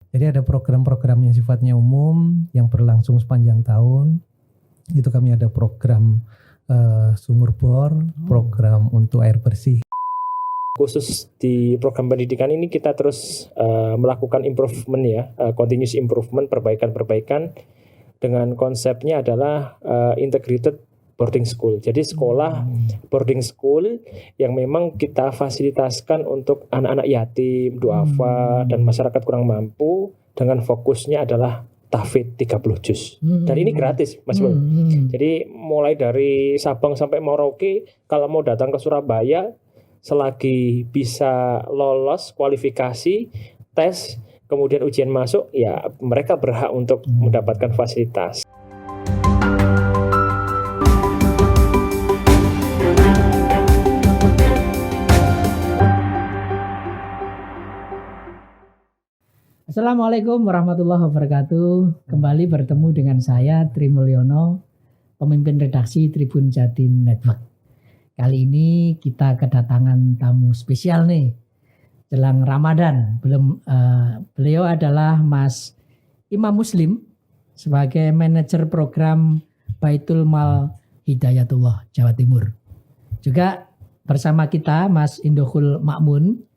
Jadi ada program-program yang sifatnya umum yang berlangsung sepanjang tahun. Itu kami ada program sumur bor, program untuk air bersih. Khusus di program pendidikan ini kita terus melakukan improvement ya, continuous improvement, perbaikan-perbaikan dengan konsepnya adalah integrated boarding school. Jadi sekolah boarding school yang memang kita fasilitaskan untuk anak-anak yatim, duafa, dan masyarakat kurang mampu dengan fokusnya adalah tahfidz 30 juz. Dan ini gratis, Mas Bung. Jadi mulai dari Sabang sampai Merauke, kalau mau datang ke Surabaya, selagi bisa lolos kualifikasi, tes, kemudian ujian masuk, ya mereka berhak untuk mendapatkan fasilitas. Assalamualaikum warahmatullahi wabarakatuh. Kembali bertemu dengan saya Tri Mulyono, pemimpin redaksi Tribun Jatim Network. Kali ini kita kedatangan tamu spesial nih, jelang Ramadan. Beliau adalah Mas Imam Muslim sebagai manajer program Baitul Mal Hidayatullah Jawa Timur. Juga bersama kita Mas Indohul Makmun.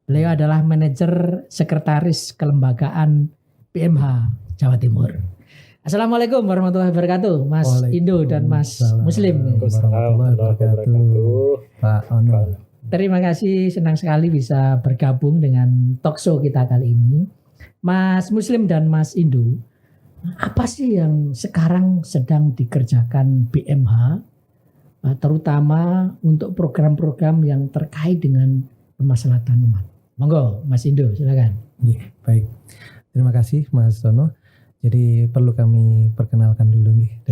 Beliau adalah manajer sekretaris kelembagaan PMH Jawa Timur. Assalamualaikum warahmatullahi wabarakatuh, Mas Indo dan Mas Muslim. Warahmatullahi wabarakatuh, Pak Ono. Terima kasih, senang sekali bisa bergabung dengan talkshow kita kali ini. Mas Muslim dan Mas Indo, apa sih yang sekarang sedang dikerjakan BMH, terutama untuk program-program yang terkait dengan kemaslahatan umat? Monggo, Mas Indo, silakan. Ya, baik. Terima kasih, Mas Ono. Jadi perlu kami perkenalkan dulu nih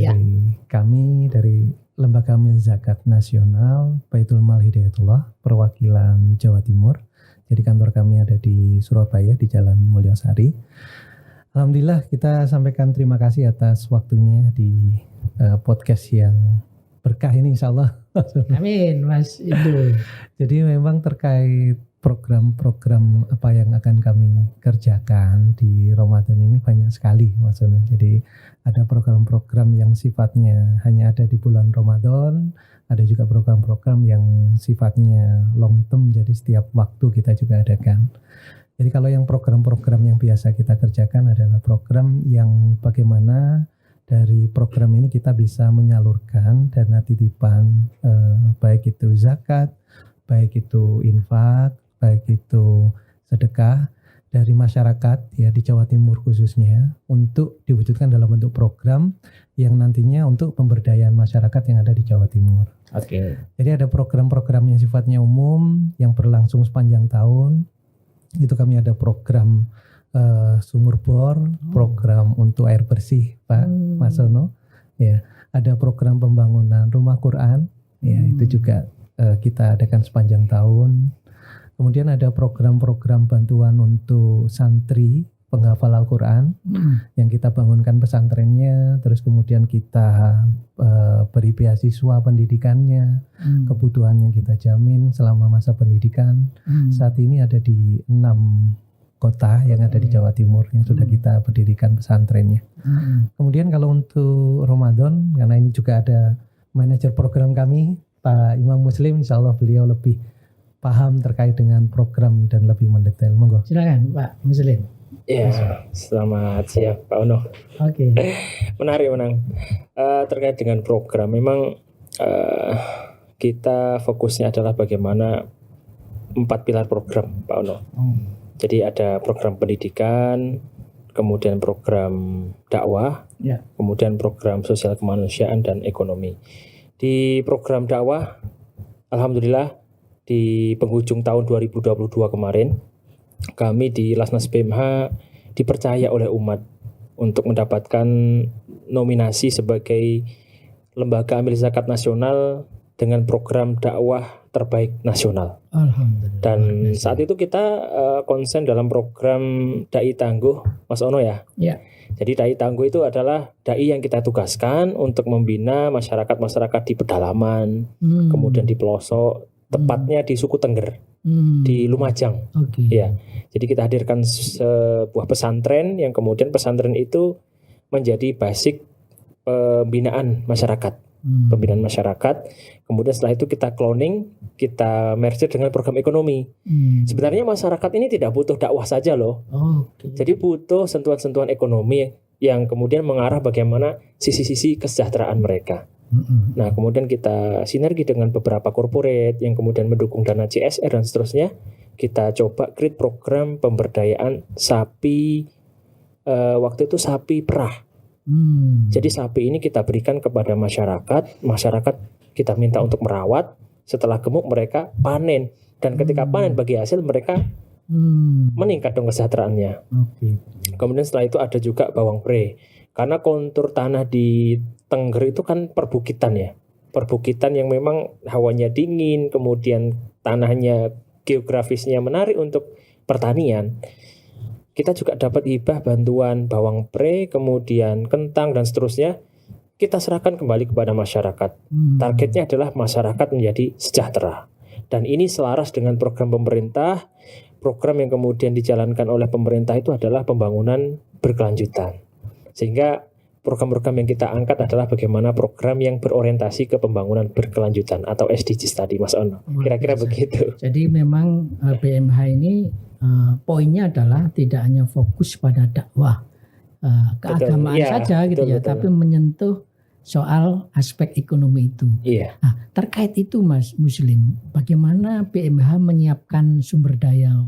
dari Lembaga Amil Zakat Nasional Baitul Mal Hidayatullah perwakilan Jawa Timur. Jadi kantor kami ada di Surabaya di Jalan Mulyosari. Alhamdulillah kita sampaikan terima kasih atas waktunya di podcast yang berkah ini insyaallah. Amin, Mas Indo. Jadi memang terkait program-program apa yang akan kami kerjakan di Ramadan ini banyak sekali Mas Ono. Jadi ada program-program yang sifatnya hanya ada di bulan Ramadan, ada juga program-program yang sifatnya long term, jadi setiap waktu kita juga adakan. Jadi kalau yang program-program yang biasa kita kerjakan adalah program yang bagaimana dari program ini kita bisa menyalurkan dana titipan, baik itu zakat, baik itu infak, baik itu sedekah dari masyarakat ya di Jawa Timur khususnya untuk diwujudkan dalam bentuk program yang nantinya untuk pemberdayaan masyarakat yang ada di Jawa Timur. Oke. Jadi ada program-program yang sifatnya umum yang berlangsung sepanjang tahun. Itu kami ada program sumur bor, program untuk air bersih, Pak Mas Ono. Ya, ada program pembangunan rumah Quran. Ya, itu juga kita adakan sepanjang tahun. Kemudian ada program-program bantuan untuk santri penghafal Al-Quran yang kita bangunkan pesantrennya, terus kemudian kita beri beasiswa pendidikannya, kebutuhannya kita jamin selama masa pendidikan. Saat ini ada di 6 kota yang ada di Jawa Timur yang sudah kita berdirikan pesantrennya. Kemudian kalau untuk Ramadan, karena ini juga ada manajer program kami, Pak Imam Muslim, insya Allah beliau lebih paham terkait dengan program dan lebih mendetail. Monggo. Silakan Pak Muslim. Ya, selamat siang Pak Ono. Oke. Menarik terkait dengan program. Memang kita fokusnya adalah bagaimana 4 pilar program Pak Ono. Jadi ada program pendidikan, kemudian program dakwah, kemudian program sosial kemanusiaan dan ekonomi. Di program dakwah, alhamdulillah di penghujung tahun 2022 kemarin, kami di Lasnas PMH dipercaya oleh umat untuk mendapatkan nominasi sebagai Lembaga Amil Zakat Nasional dengan program dakwah terbaik nasional. Alhamdulillah. Dan saat itu kita konsen dalam program Dai Tangguh, Mas Ono ya. Ya. Jadi Dai Tangguh itu adalah dai yang kita tugaskan untuk membina masyarakat-masyarakat di pedalaman, kemudian di pelosok, tepatnya di suku Tengger, di Lumajang. Oke. Ya, jadi kita hadirkan sebuah pesantren yang kemudian pesantren itu menjadi basic pembinaan masyarakat. Pembinaan masyarakat. Kemudian setelah itu kita cloning, kita merge dengan program ekonomi. Sebenarnya masyarakat ini tidak butuh dakwah saja loh. Oke. Jadi butuh sentuhan-sentuhan ekonomi yang kemudian mengarah bagaimana sisi-sisi kesejahteraan mereka. Nah, kemudian kita sinergi dengan beberapa corporate yang kemudian mendukung dana CSR dan seterusnya. Kita coba create program pemberdayaan sapi, waktu itu sapi perah. Jadi sapi ini kita berikan kepada masyarakat kita minta untuk merawat, setelah gemuk mereka panen, dan ketika panen bagi hasil mereka meningkat dong kesejahteraannya. Kemudian setelah itu ada juga bawang pre, karena kontur tanah di Tengger itu kan perbukitan ya, perbukitan yang memang hawanya dingin, kemudian tanahnya geografisnya menarik untuk pertanian. Kita juga dapat hibah bantuan bawang pre, kemudian kentang dan seterusnya. Kita serahkan kembali kepada masyarakat. Targetnya adalah masyarakat menjadi sejahtera. Dan ini selaras dengan program pemerintah. Program yang kemudian dijalankan oleh pemerintah itu adalah pembangunan berkelanjutan. Sehingga program-program yang kita angkat adalah bagaimana program yang berorientasi ke pembangunan berkelanjutan atau SDGs tadi, Mas Ono. Kira-kira begitu. Jadi memang BMH ini poinnya adalah tidak hanya fokus pada dakwah keagamaan saja gitu ya, tapi menyentuh soal aspek ekonomi itu. Nah, terkait itu Mas Muslim, bagaimana BMH menyiapkan sumber daya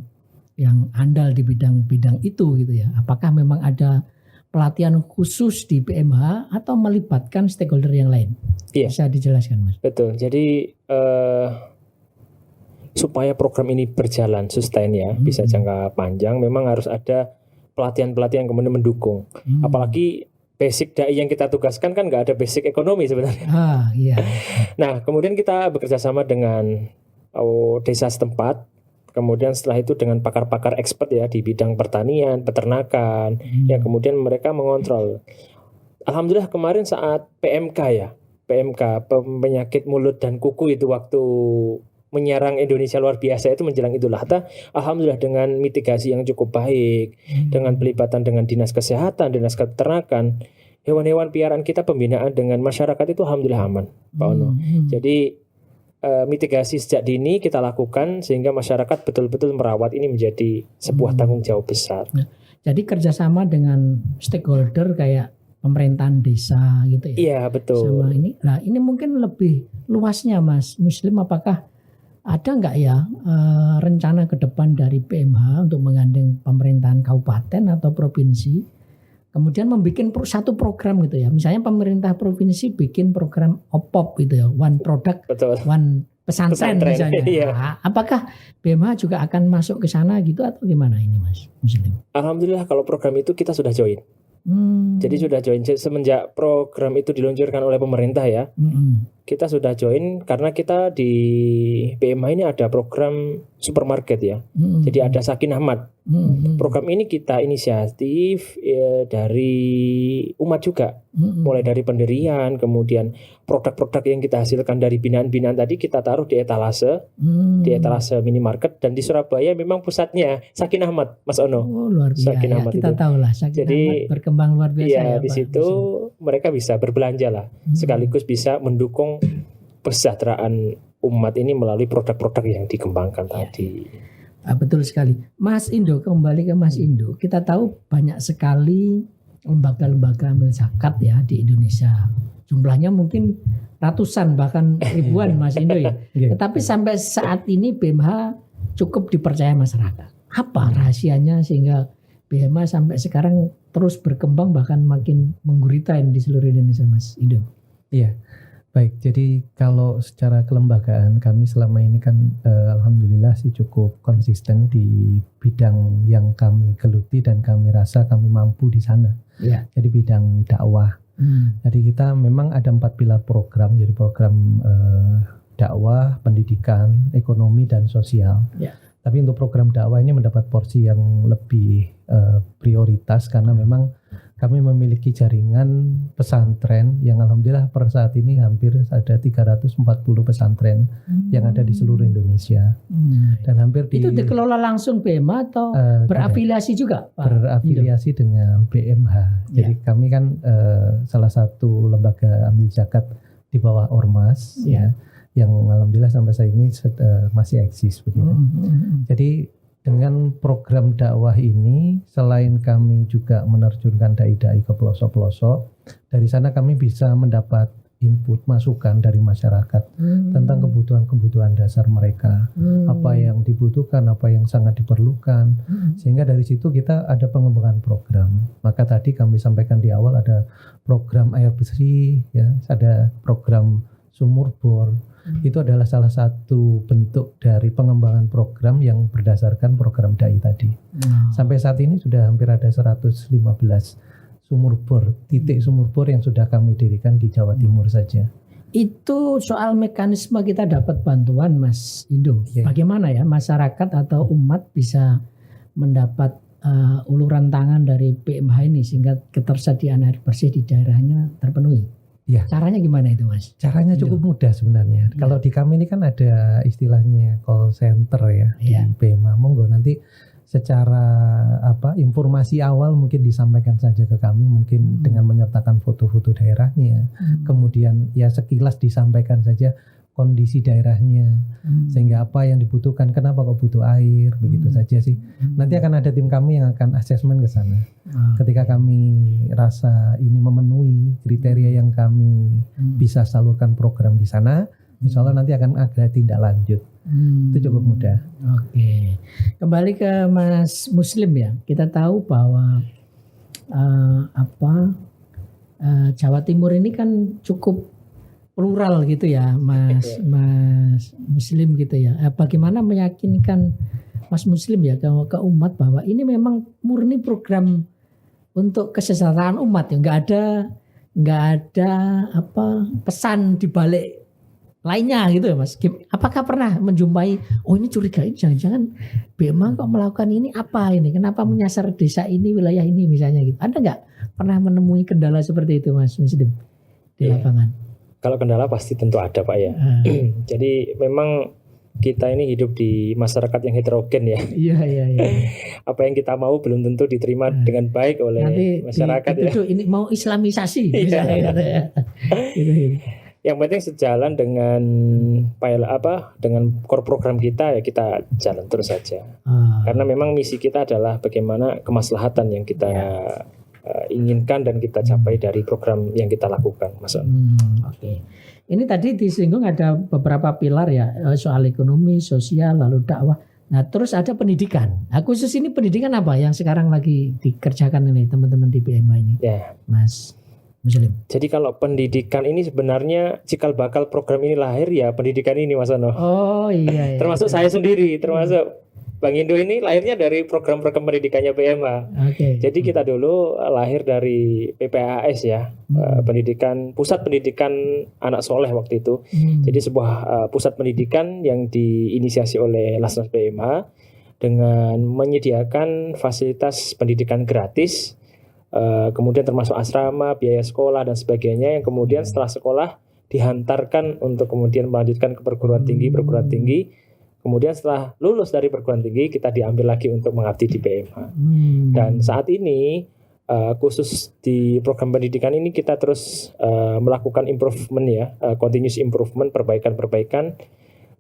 yang andal di bidang-bidang itu gitu ya? Apakah memang ada pelatihan khusus di BMH atau melibatkan stakeholder yang lain? Bisa dijelaskan Mas? Betul. Jadi supaya program ini berjalan sustain ya, bisa jangka panjang, memang harus ada pelatihan-pelatihan yang kemudian mendukung. Apalagi basic dai yang kita tugaskan kan nggak ada basic ekonomi sebenarnya. Nah, kemudian kita bekerja sama dengan desa setempat, kemudian setelah itu dengan pakar-pakar expert ya di bidang pertanian, peternakan, yang kemudian mereka mengontrol. Alhamdulillah kemarin saat PMK penyakit mulut dan kuku itu waktu menyerang Indonesia luar biasa itu menjelang Idul Adha, alhamdulillah dengan mitigasi yang cukup baik, dengan pelibatan dengan dinas kesehatan, dinas peternakan, hewan-hewan piaraan kita pembinaan dengan masyarakat itu alhamdulillah aman, Pak Ono. Jadi mitigasi sejak dini kita lakukan sehingga masyarakat betul-betul merawat ini menjadi sebuah tanggung jawab besar. Jadi kerjasama dengan stakeholder kayak pemerintahan desa gitu ya. Iya betul. Sama ini, nah ini mungkin lebih luasnya Mas Muslim, apakah ada nggak ya rencana ke depan dari PMH untuk menggandeng pemerintahan kabupaten atau provinsi, kemudian membuat satu program gitu ya, misalnya pemerintah provinsi bikin program OPOP gitu ya, one product, one pesantren misalnya. Nah, apakah PMH juga akan masuk ke sana gitu atau gimana ini Mas Muslim? Alhamdulillah kalau program itu kita sudah join. Jadi sudah join semenjak program itu diluncurkan oleh pemerintah ya. Kita sudah join karena kita di PMH ini ada program supermarket ya. Jadi ada Sakinah Mart. Program ini kita inisiatif dari umat juga. Mulai dari pendirian, kemudian produk-produk yang kita hasilkan dari binaan-binaan tadi kita taruh di etalase, di etalase minimarket, dan di Surabaya memang pusatnya Sakinah Mart, Mas Ono. Oh, luar biasa. Sakinah Mart kita tahu lah Sakinah Mart berkembang luar biasa ya. Di situ mereka bisa berbelanja lah, sekaligus bisa mendukung kesejahteraan umat ini melalui produk-produk yang dikembangkan tadi. Betul sekali. Mas Indo, kembali ke Mas Indo. Kita tahu banyak sekali lembaga-lembaga amil zakat ya di Indonesia. Jumlahnya mungkin ratusan bahkan ribuan Mas Indo ya. Tetapi sampai saat ini BMH cukup dipercaya masyarakat. Apa rahasianya sehingga BMH sampai sekarang terus berkembang bahkan makin menggurita di seluruh Indonesia Mas Indo? Iya. Baik, jadi kalau secara kelembagaan kami selama ini kan alhamdulillah sih cukup konsisten di bidang yang kami geluti dan kami rasa kami mampu di sana. Jadi bidang dakwah. Jadi kita memang ada 4 pilar program, jadi program dakwah, pendidikan, ekonomi dan sosial. Tapi untuk program dakwah ini mendapat porsi yang lebih prioritas karena memang kami memiliki jaringan pesantren yang alhamdulillah per saat ini hampir ada 340 pesantren yang ada di seluruh Indonesia. Dan hampir itu dikelola langsung BMA atau berafiliasi juga, Pak? Berafiliasi dengan BMH. Jadi kami kan salah satu lembaga amil zakat di bawah Ormas ya, yang alhamdulillah sampai saat ini masih eksis begitu. Jadi dengan program dakwah ini, selain kami juga menerjunkan dai-dai ke pelosok-pelosok, dari sana kami bisa mendapat input, masukan dari masyarakat tentang kebutuhan-kebutuhan dasar mereka, apa yang dibutuhkan, apa yang sangat diperlukan, sehingga dari situ kita ada pengembangan program. Maka tadi kami sampaikan di awal ada program air bersih, ya, ada program sumur bor. Itu adalah salah satu bentuk dari pengembangan program yang berdasarkan program DAI tadi. Sampai saat ini sudah hampir ada 115 sumur bor, titik sumur bor yang sudah kami dirikan di Jawa Timur saja. Itu soal mekanisme kita dapat bantuan, Mas Indo. Bagaimana ya masyarakat atau umat bisa mendapat uluran tangan dari PMH ini sehingga ketersediaan air bersih di daerahnya terpenuhi? Ya. Caranya gimana itu, Mas? Caranya cukup mudah sebenarnya. Kalau di kami ini kan ada istilahnya call center ya di PMA. Monggo nanti secara informasi awal mungkin disampaikan saja ke kami, mungkin dengan menyertakan foto-foto daerahnya. Kemudian ya sekilas disampaikan saja kondisi daerahnya, sehingga apa yang dibutuhkan, kenapa kok butuh air, begitu saja sih. Nanti akan ada tim kami yang akan asesmen ke sana. Ketika kami rasa ini memenuhi kriteria yang kami bisa salurkan program di sana, insya Allah nanti akan ada tindak lanjut. Itu cukup mudah. Oke, kembali ke Mas Muslim ya. Kita tahu bahwa Jawa Timur ini kan cukup plural gitu ya, Mas Muslim gitu ya. Bagaimana meyakinkan Mas Muslim ya ke umat bahwa ini memang murni program untuk kesejahteraan umat ya, nggak ada pesan di balik lainnya gitu ya, Mas. Apakah pernah menjumpai ini curigain jangan-jangan BMA kok melakukan ini apa ini? Kenapa menyasar desa ini, wilayah ini misalnya gitu? Ada nggak pernah menemui kendala seperti itu, Mas Muslim, di lapangan? Kalau kendala pasti tentu ada, Pak ya. Jadi memang kita ini hidup di masyarakat yang heterogen ya. Iya. Apa yang kita mau belum tentu diterima dengan baik oleh masyarakat ya. Ini mau islamisasi misalnya. Yang penting sejalan dengan dengan core program kita ya, kita jalan terus saja. Karena memang misi kita adalah bagaimana kemaslahatan yang kita inginkan dan kita capai dari program yang kita lakukan, Mas. Oke. Ini tadi disinggung ada beberapa pilar ya, soal ekonomi, sosial, lalu dakwah. Nah, terus ada pendidikan. Nah, khusus ini pendidikan apa yang sekarang lagi dikerjakan ini teman-teman di PMA ini? Ya, Mas Muslim. Jadi kalau pendidikan ini sebenarnya cikal bakal program ini lahir ya pendidikan ini, Mas Ano. Oh iya. Termasuk saya sendiri, termasuk Bang Indo ini lahirnya dari program-program pendidikannya PMA. Jadi kita dulu lahir dari PPAS ya, Pusat Pendidikan Anak Soleh waktu itu. Jadi sebuah pusat pendidikan yang diinisiasi oleh Lasnas PMA dengan menyediakan fasilitas pendidikan gratis, kemudian termasuk asrama, biaya sekolah dan sebagainya. Yang kemudian setelah sekolah dihantarkan untuk kemudian melanjutkan ke perguruan tinggi. Kemudian setelah lulus dari perguruan tinggi kita diambil lagi untuk mengabdi di PMA. Dan saat ini khusus di program pendidikan ini kita terus melakukan improvement ya, continuous improvement, perbaikan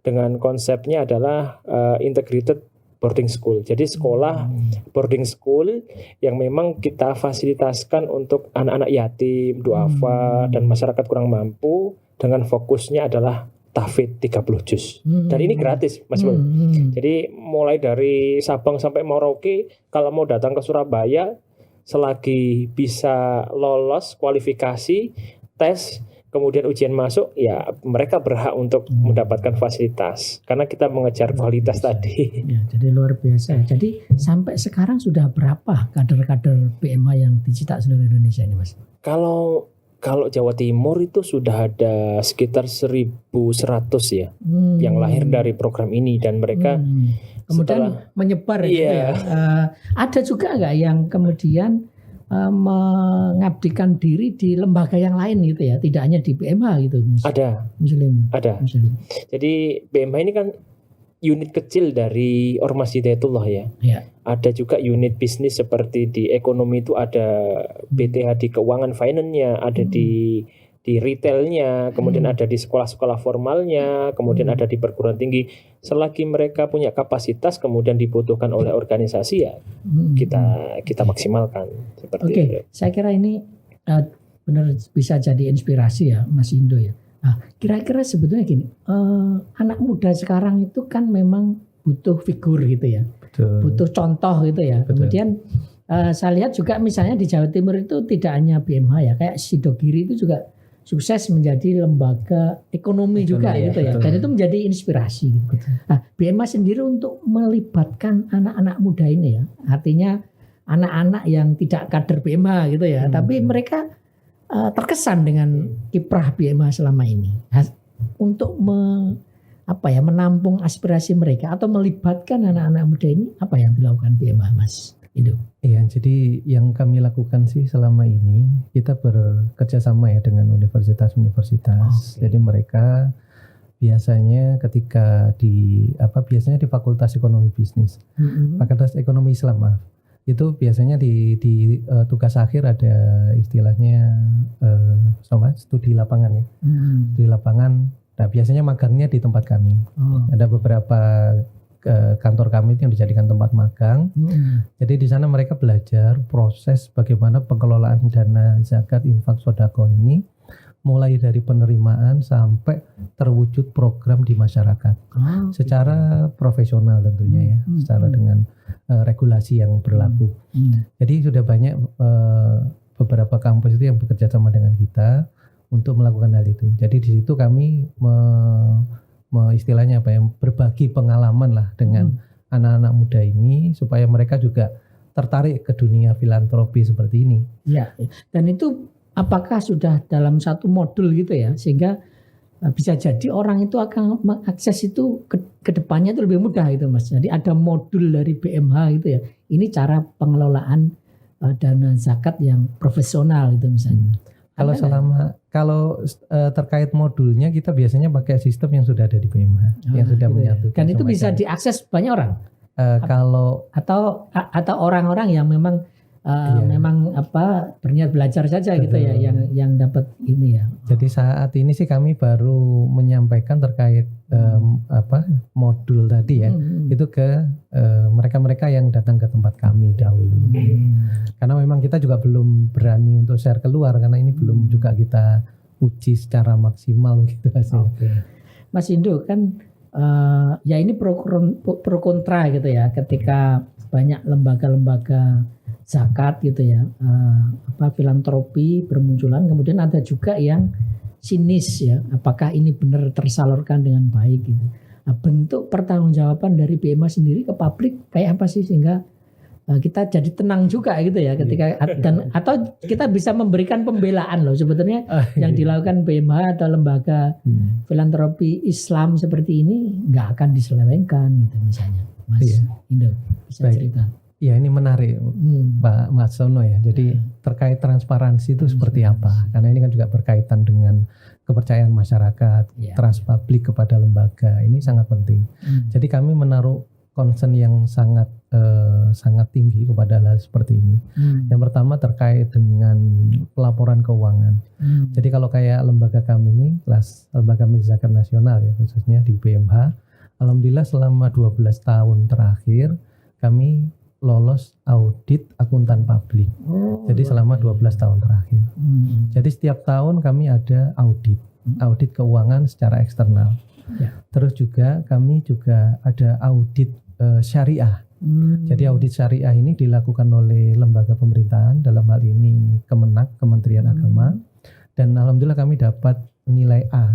dengan konsepnya adalah integrated boarding school. Jadi sekolah boarding school yang memang kita fasilitaskan untuk anak-anak yatim, duafa dan masyarakat kurang mampu dengan fokusnya adalah tahfidz 30 juz. Dan ini gratis, Mas Bro. Jadi mulai dari Sabang sampai Merauke, kalau mau datang ke Surabaya, selagi bisa lolos kualifikasi, tes, kemudian ujian masuk, ya mereka berhak untuk mendapatkan fasilitas. Karena kita mengejar kualitas tadi. Ya, jadi luar biasa. Jadi sampai sekarang sudah berapa kader-kader PMA yang dicetak seluruh Indonesia ini, Mas? Kalau Jawa Timur itu sudah ada sekitar 1.100 ya yang lahir dari program ini dan mereka kemudian menyebar gitu ya. Ada juga nggak yang kemudian mengabdikan diri di lembaga yang lain gitu ya, tidak hanya di PMH gitu, Mas? Ada. Muslim. Jadi PMH ini kan unit kecil dari Ormas Hidayatullah ya. Ya. Ada juga unit bisnis seperti di ekonomi itu ada BTH di keuangan finance-nya, ada di retailnya, kemudian ada di sekolah-sekolah formalnya, kemudian ada di perguruan tinggi. Selagi mereka punya kapasitas kemudian dibutuhkan oleh organisasi ya kita maksimalkan seperti itu. Oke, saya kira ini benar bisa jadi inspirasi ya Mas Indo ya. Nah, kira-kira sebetulnya gini, anak muda sekarang itu kan memang butuh figur gitu ya, butuh contoh gitu ya. Betul. Kemudian saya lihat juga misalnya di Jawa Timur itu tidak hanya BMH ya, kayak Sidogiri itu juga sukses menjadi lembaga ekonomi juga ya, gitu ya, betul. dan itu menjadi inspirasi. Gitu. Nah, BMH sendiri untuk melibatkan anak-anak muda ini ya, artinya anak-anak yang tidak kader BMH gitu ya, tapi mereka terkesan dengan kiprah BMH selama ini untuk menampung aspirasi mereka atau melibatkan anak-anak muda ini, apa yang dilakukan BMH, Mas Indo? Iya, jadi yang kami lakukan sih selama ini kita bekerja sama ya dengan universitas-universitas. Jadi mereka biasanya ketika biasanya di Fakultas Ekonomi Bisnis, Fakultas Ekonomi Islam, maaf. Itu biasanya di tugas akhir ada istilahnya studi lapangan ya. Studi lapangan. Nah, biasanya magangnya di tempat kami. Ada beberapa kantor kami yang dijadikan tempat magang. Jadi di sana mereka belajar proses bagaimana pengelolaan dana zakat, infak, sedekah ini mulai dari penerimaan sampai terwujud program di masyarakat secara profesional tentunya ya, secara dengan regulasi yang berlaku. Jadi sudah banyak beberapa kampus itu yang bekerja sama dengan kita untuk melakukan hal itu. Jadi di situ kami istilahnya berbagi pengalaman lah dengan anak-anak muda ini supaya mereka juga tertarik ke dunia filantropi seperti ini. Ya, dan itu apakah sudah dalam satu modul gitu ya, sehingga bisa jadi orang itu akan mengakses itu ke depannya itu lebih mudah gitu Mas. Jadi ada modul dari BMH gitu ya. Ini cara pengelolaan dana zakat yang profesional itu misalnya. Kalau terkait modulnya kita biasanya pakai sistem yang sudah ada di BMH yang sudah gitu menyatukan. Ya. Dan itu bisa diakses banyak orang. Atau orang-orang yang memang memang berniat belajar saja gitu ya yang dapat ini ya. Jadi saat ini sih kami baru menyampaikan terkait modul tadi ya. Itu ke mereka-mereka yang datang ke tempat kami dahulu. Karena memang kita juga belum berani untuk share keluar karena ini belum juga kita uji secara maksimal gitu hasilnya. Mas Indo kan ya ini pro kontra gitu ya ketika banyak lembaga-lembaga zakat gitu ya, filantropi bermunculan, kemudian ada juga yang sinis ya, apakah ini benar tersalurkan dengan baik gitu. Nah, bentuk pertanggungjawaban dari BMH sendiri ke publik kayak apa sih sehingga kita jadi tenang juga gitu ya ketika atau kita bisa memberikan pembelaan loh sebetulnya yang dilakukan BMH atau lembaga filantropi Islam seperti ini nggak akan diselewengkan gitu misalnya, Mas Indo bisa cerita. Ya ini menarik Pak Mas Sono ya. Jadi terkait transparansi itu seperti apa? Karena ini kan juga berkaitan dengan kepercayaan masyarakat, trust publik kepada lembaga. Ini sangat penting. Jadi kami menaruh concern yang sangat tinggi kepada hal seperti ini. Yang pertama terkait dengan pelaporan keuangan. Jadi kalau kayak lembaga kami ini, lembaga Milik Zakat Nasional ya khususnya di BMH, alhamdulillah selama 12 tahun terakhir kami lolos audit akuntan publik. Jadi selama 12 tahun terakhir. Jadi setiap tahun kami ada audit keuangan secara eksternal. Terus juga kami juga ada audit syariah. Jadi audit syariah ini dilakukan oleh lembaga pemerintahan, dalam hal ini Kementerian Agama, dan alhamdulillah kami dapat nilai A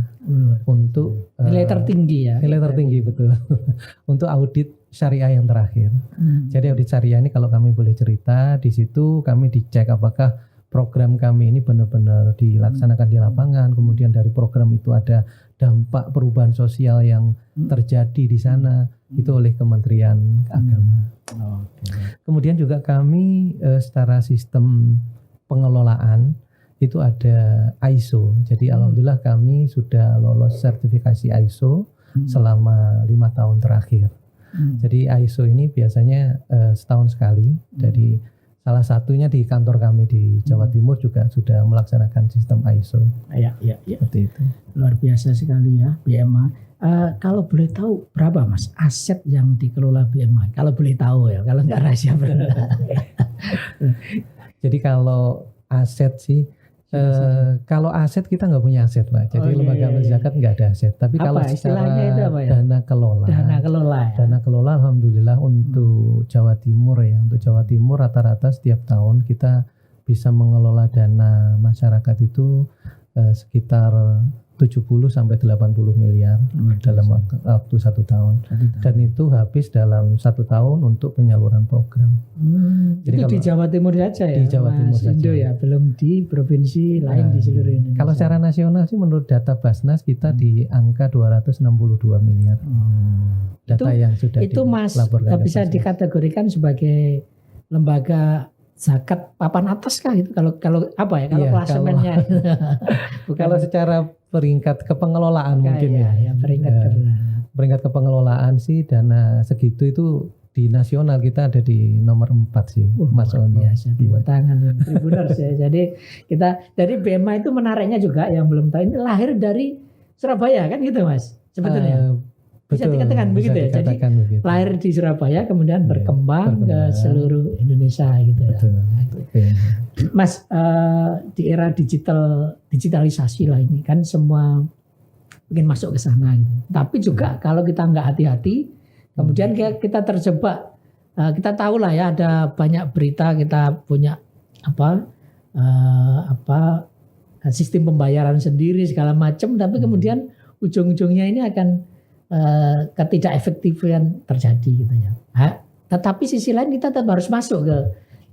untuk nilai tertinggi ya. Nilai tertinggi betul untuk audit syariah yang terakhir. Jadi audit syariah ini kalau kami boleh cerita, di situ kami dicek apakah program kami ini benar-benar dilaksanakan di lapangan, kemudian dari program itu ada dampak perubahan sosial yang terjadi di sana, itu oleh Kementerian Agama. Kemudian juga kami secara sistem pengelolaan itu ada ISO. Jadi alhamdulillah kami sudah lolos sertifikasi ISO selama 5 tahun terakhir. Jadi ISO ini biasanya setahun sekali. Jadi salah satunya di kantor kami di Jawa Timur juga sudah melaksanakan sistem ISO. Ya. Seperti itu. Luar biasa sekali ya BMA. Kalau boleh tahu berapa Mas aset yang dikelola BMA? Kalau boleh tahu ya, kalau nggak rahasia benar. Jadi kalau aset sih, kalau aset kita nggak punya aset Pak. Jadi lembaga zakat nggak ada aset. Tapi kalau secara dana kelola, dana kelola alhamdulillah untuk Jawa Timur ya, untuk Jawa Timur rata-rata setiap tahun kita bisa mengelola dana masyarakat itu sekitar 70 sampai 80 miliar dalam waktu 1 tahun. Dan itu habis dalam 1 tahun untuk penyaluran program. Jadi itu di Jawa Timur saja ya? Di Jawa Timur saja. Indo ya, belum di provinsi lain di seluruh Indonesia. Kalau secara nasional sih menurut data Basnas kita di angka 262 miliar. Data yang sudah itu Mas bisa dikategorikan sebagai lembaga zakat papan atas kah itu kalau apa ya kalau klasemennya kalau secara peringkat kepengelolaan mungkin ya peringkat kepengelolaan sih dana segitu itu di nasional kita ada di nomor 4 sih Mas Ono. Tepuk tangan Tribuners ya. Jadi BMA itu menariknya juga yang belum tahu ini lahir dari Surabaya kan gitu Mas sebetulnya. Bisa dikatakan begitu ya. Jadi begitu. Lahir di Surabaya kemudian berkembang ke seluruh Indonesia gitu ya. Mas di era digitalisasi lah ini kan semua ingin masuk ke sana gitu. Tapi juga kalau kita nggak hati-hati kemudian kita terjebak. Kita tahu lah ya ada banyak berita kita punya sistem pembayaran sendiri segala macam tapi kemudian ujung-ujungnya ini akan ketidakefektifan terjadi gitu ya. Tetapi sisi lain kita tetap harus masuk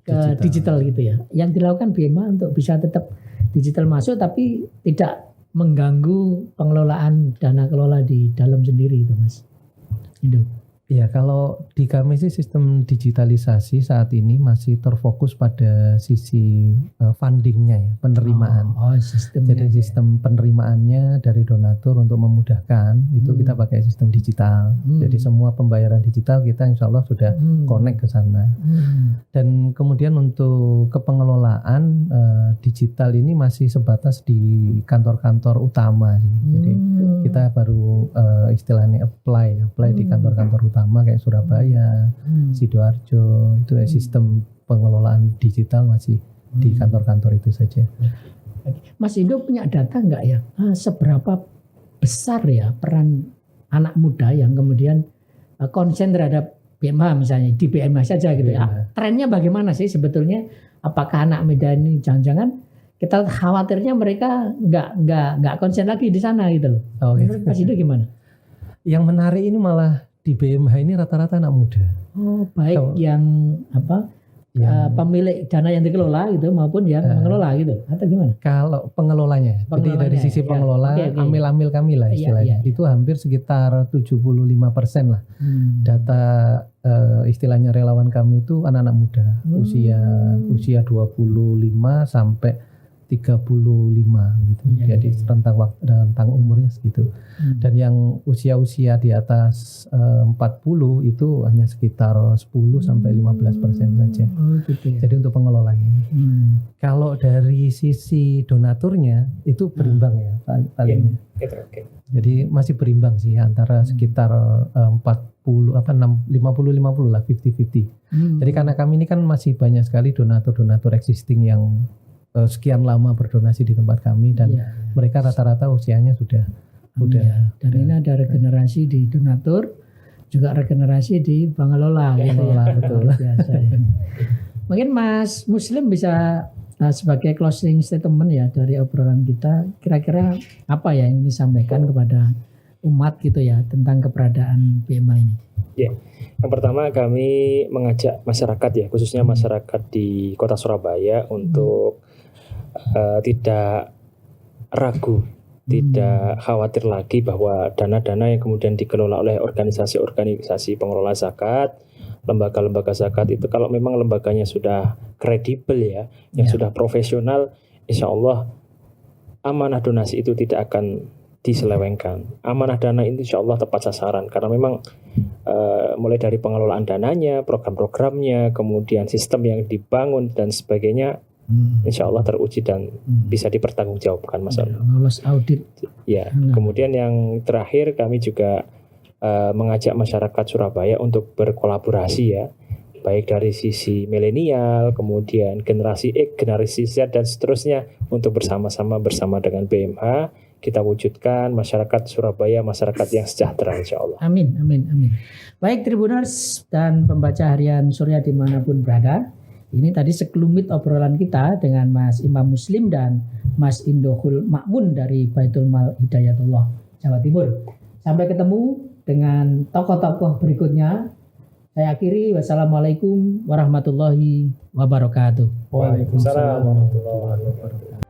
ke digital gitu ya. Yang dilakukan BMA untuk bisa tetap digital masuk tapi tidak mengganggu pengelolaan dana kelola di dalam sendiri itu Mas. Itu. Ya kalau di kami sih sistem digitalisasi saat ini masih terfokus pada sisi fundingnya ya, penerimaan. Jadi sistem penerimaannya dari donatur untuk memudahkan itu kita pakai sistem digital. Jadi semua pembayaran digital kita insya Allah sudah connect ke sana. Dan kemudian untuk kepengelolaan digital ini masih sebatas di kantor-kantor utama sih. Jadi kita baru istilahnya apply di kantor-kantor utama kayak Surabaya, Sidoarjo itu sistem pengelolaan digital masih di kantor-kantor itu saja. Mas Indo punya data nggak ya seberapa besar ya peran anak muda yang kemudian konsen terhadap BMA misalnya di BMA saja gitu ya. Trennya bagaimana sih sebetulnya? Apakah anak muda ini jangan-jangan kita khawatirnya mereka nggak konsen lagi di sana gitu loh. Menurut Mas Indo gimana? Yang menarik ini malah di BMH ini rata-rata anak muda. Baik yang pemilik dana yang dikelola gitu maupun yang mengelola gitu atau gimana? Kalau pengelolanya jadi dari sisi pengelola amil-amil kami lah istilahnya itu hampir sekitar 75% lah. Data istilahnya relawan kami itu anak-anak muda usia 25 sampai 35 gitu. Jadi rentang umurnya segitu. Dan yang usia-usia di atas 40 itu hanya sekitar 10 sampai 15% saja. Gitu ya. Jadi untuk pengelolanya. Kalau dari sisi donaturnya itu berimbang ya paling. Jadi masih berimbang sih antara sekitar 50-50 lah 50-50. Jadi karena kami ini kan masih banyak sekali donatur existing yang sekian lama berdonasi di tempat kami dan mereka rata-rata usianya sudah. Dan ini ada regenerasi di donatur, juga regenerasi di pengelola gitu ya. Betul. Biasa ini. Mungkin Mas Muslim bisa sebagai closing statement ya dari obrolan kita, kira-kira apa ya yang disampaikan kepada umat gitu ya tentang keberadaan BMA ini? Ya, yang pertama kami mengajak masyarakat ya, khususnya masyarakat di Kota Surabaya untuk tidak ragu, tidak khawatir lagi bahwa dana-dana yang kemudian dikelola oleh organisasi-organisasi pengelola zakat, lembaga-lembaga zakat itu kalau memang lembaganya sudah kredibel ya, yang sudah profesional, insya Allah amanah donasi itu tidak akan diselewengkan. Amanah dana itu insya Allah tepat sasaran karena memang mulai dari pengelolaan dananya, program-programnya, kemudian sistem yang dibangun dan sebagainya, insya Allah teruji dan bisa dipertanggungjawabkan, Mas Ono. Lolos audit. Ya, kemudian yang terakhir kami juga mengajak masyarakat Surabaya untuk berkolaborasi ya, baik dari sisi milenial, kemudian generasi X, generasi Z dan seterusnya untuk bersama-sama bersama dengan BMH kita wujudkan masyarakat Surabaya, masyarakat yang sejahtera insya Allah. Amin, amin, amin. Baik Tribuners dan pembaca harian Surya dimanapun berada, ini tadi sekelumit obrolan kita dengan Mas Imam Muslim dan Mas Indohul Makmun dari Baitul Mal Hidayatullah Jawa Timur. Sampai ketemu dengan tokoh-tokoh berikutnya. Saya akhiri, wassalamualaikum warahmatullahi wabarakatuh. Waalaikumsalam warahmatullahi wabarakatuh.